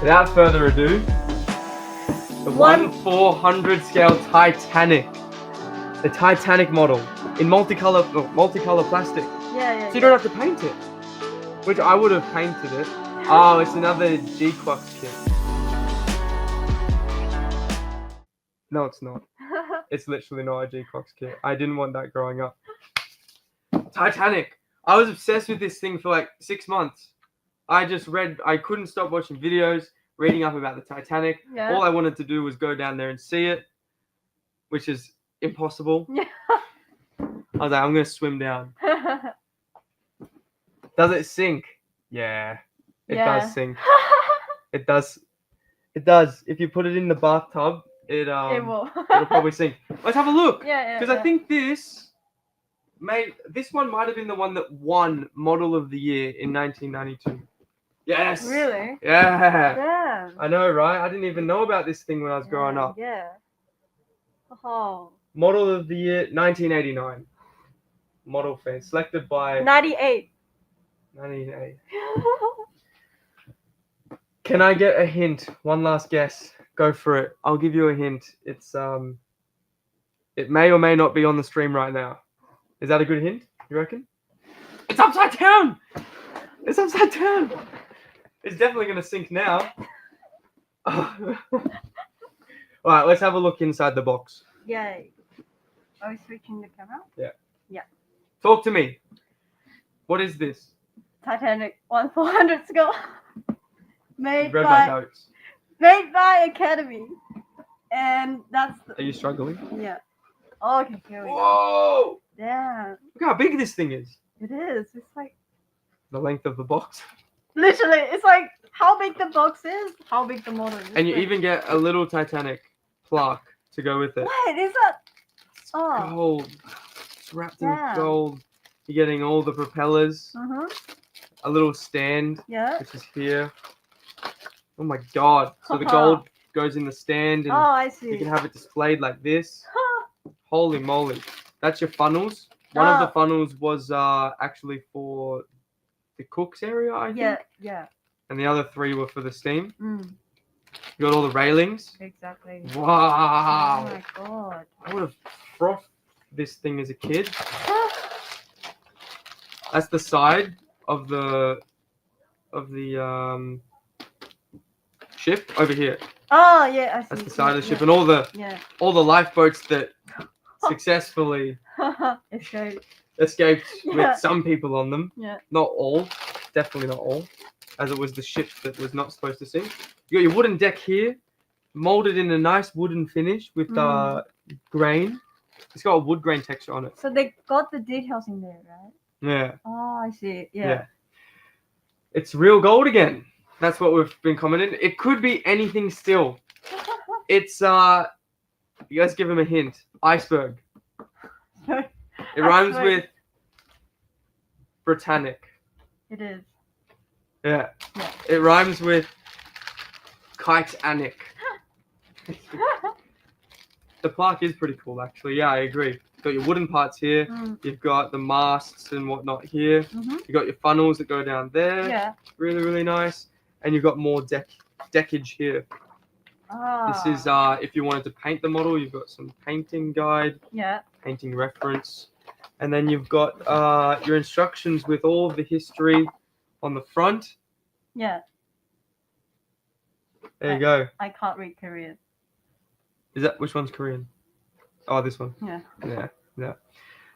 Without further ado, the 1/400 scale Titanic. The Titanic model in multicolor plastic. Yeah. So you don't have to paint it. Which I would have painted it. Oh, it's another G-Clox kit. No, it's not. It's literally not a G-Clox kit. I didn't want that growing up. Titanic. I was obsessed with this thing for like 6 months. I couldn't stop watching videos, reading up about the Titanic. Yeah. All I wanted to do was go down there and see it, which is impossible. Yeah. I was like, I'm going to swim down. Does it sink? Yeah. It does sink. It does. It does. If you put it in the bathtub, it will. it'll probably sink. Let's have a look. Yeah. Because I think this one might have been the one that won Model of the Year in 1992. Yes. Really? Yeah. Damn. I know, right? I didn't even know about this thing when I was growing up. Yeah. Oh. Model of the Year 1989. Model fan selected by 98. 98. Can I get a hint? One last guess. Go for it. I'll give you a hint. It's it may or may not be on the stream right now. Is that a good hint? You reckon? It's upside down. It's upside down. It's definitely gonna sink now. All right, let's have a look inside the box. Yay. Are we switching the camera? Yeah. Yeah. Talk to me. What is this? Titanic 1/400 scale. You've read my notes. Made by Academy. And that's Are you struggling? Yeah. Oh, okay, here we go. Whoa! Damn. Look how big this thing is. It is. It's like The length of the box. literally, it's like how big the box is, how big the model is. And you even get a little Titanic plaque to go with it. What is that? Oh. Gold. It's wrapped in Yeah. gold. You're getting all the propellers. A little stand, Yeah. which is here. Oh my god. So the gold goes in the stand and Oh, I see. you can have it displayed like this. Holy moly. That's your funnels. One of the funnels was actually for the cook's area, I think. Yeah. And the other 3 were for the steam. Mm, You got all the railings. exactly. Wow. Oh my god. I would have frothed this thing as a kid. That's the side of the ship over here. Oh yeah, I see. That's the side of the ship, and all the lifeboats that successfully escaped Yeah. with some people on them. Yeah. Not all, definitely not all, as it was the ship that was not supposed to sink. You got your wooden deck here, molded in a nice wooden finish with grain. It's got a wood grain texture on it. So they got the details in there, right? Yeah. Oh, I see. Yeah. It's real gold again. That's what we've been commenting. It could be anything still. It's you guys give him a hint. Iceberg. It rhymes with Britannic. It is. Yeah. It rhymes with Titanic. The plaque is pretty cool, actually. Yeah, I agree. You've got your wooden parts here. You've got the masts and whatnot here. You've got your funnels that go down there. Yeah. Really, really nice. And you've got more deckage here. This is if you wanted to paint the model, you've got some painting guide. Yeah. Painting reference. And then you've got your instructions with all of the history on the front. Yeah. There you go. I can't read Korean. Is that which one's Korean? Oh, this one. Yeah. Yeah.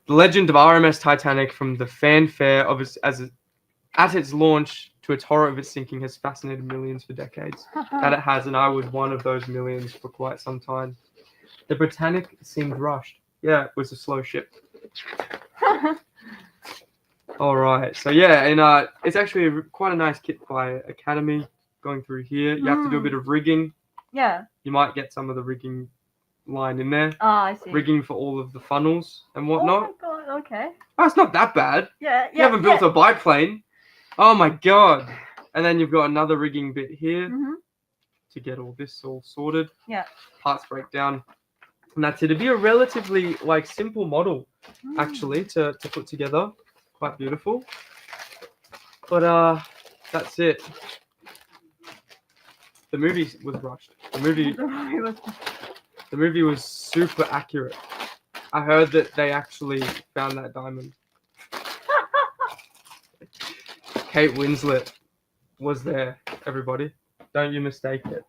The legend of RMS Titanic, from the fanfare of at its launch to its horror of its sinking, has fascinated millions for decades. That it has, and I was one of those millions for quite some time. The Britannic seemed rushed. Yeah, it was a slow ship. All right. So yeah, and it's actually quite a nice kit by Academy. Going through here, you have to do a bit of rigging. Yeah. You might get some of the rigging line in there. Oh, I see. Rigging for all of the funnels and whatnot. Oh my god. Okay. Oh, it's not that bad. Yeah. You haven't built a biplane. Oh my god. And then you've got another rigging bit here to get all this all sorted. Yeah. Parts break down. And that's it. It'd be a relatively simple model actually to put together. Quite beautiful. But that's it. The movie was rushed. The movie was super accurate. I heard that they actually found that diamond. Kate Winslet was there, everybody. Don't you mistake it.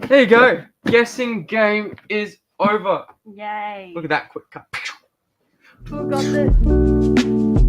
There you go. Guessing game is over. Yay. Look at that quick cut. Who got it?